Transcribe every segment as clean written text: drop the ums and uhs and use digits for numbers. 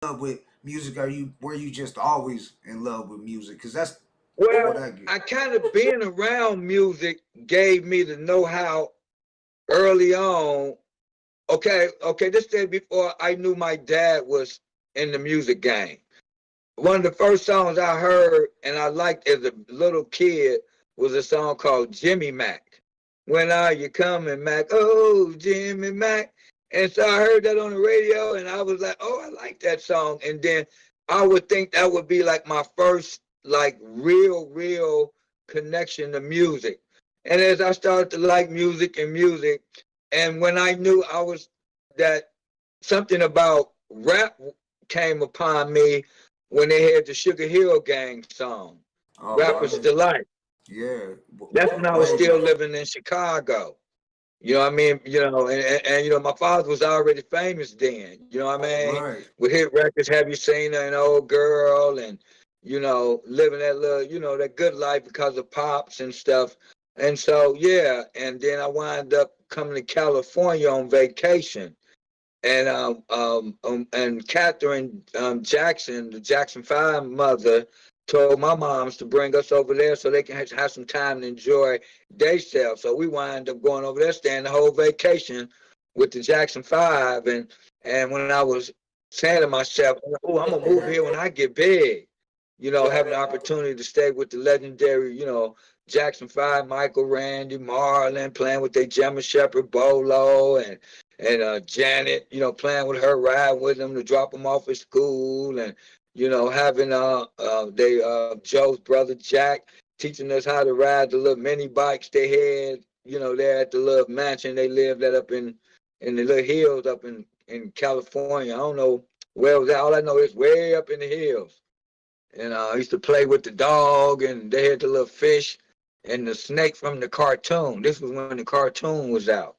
love with music? Were you just always in love with music? Because that's what Well, I get. I kind of being around music gave me the know-how early on. Okay, this day before I knew my dad was in the music game. One of the first songs I heard and I liked as a little kid was a song called Jimmy Mac. When are you coming, Mac? Oh, Jimmy Mac. And so I heard that on the radio and I was like, oh, I like that song. And then I would think that would be like my first, like, real connection to music. And as I started to like music, and when I knew I was that something about rap came upon me when they had the Sugar Hill Gang song, Oh Rapper's wow, Delight. yeah, That's when I was way still back. living in Chicago. You know what I mean? And you know, my father was already famous then. You know what I mean? Right. With hit records, Have You Seen Her, and Old Girl, and living that little, that good life because of pops and stuff. And so yeah, and then I wound up coming to California on vacation, and Catherine Jackson, the Jackson Five mother, told my moms to bring us over there so they can have some time to enjoy themselves. So we wind up going over there, staying the whole vacation with the Jackson Five, and when I was saying to myself, "Oh, I'm gonna move here when I get big," having the opportunity to stay with the legendary, Jackson Five, Michael, Randy, Marlon, playing with their Gemma Shepherd, Bolo, and Janet, playing with her, ride with them to drop them off at school, and having Joe's brother Jack teaching us how to ride the little mini bikes they had, there at the little mansion they lived at up in the little hills up in California. I don't know where it was at. All I know is way up in the hills. And I used to play with the dog, and they had the little fish and the snake from the cartoon. This was when the cartoon was out.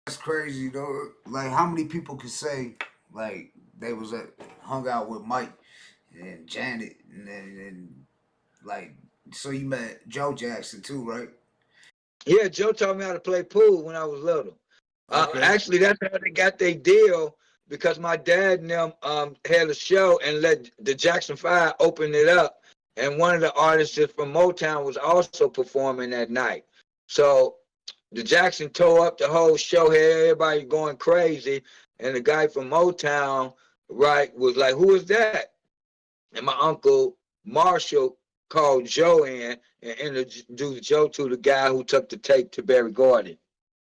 That's crazy though. Like how many people could say like they was hung out with Mike and Janet and like so you met Joe Jackson too, right? Yeah, Joe taught me how to play pool when I was little. Okay. Actually, that's how they got their deal because my dad and them had a show and let the Jackson Five open it up. And one of the artists from Motown was also performing that night. So the Jackson tore up the whole show, had everybody going crazy. And the guy from Motown, right, was like, "Who is that?" And my uncle Marshall called Joe in and introduced Joe to the guy who took the tape to Barry Gordy.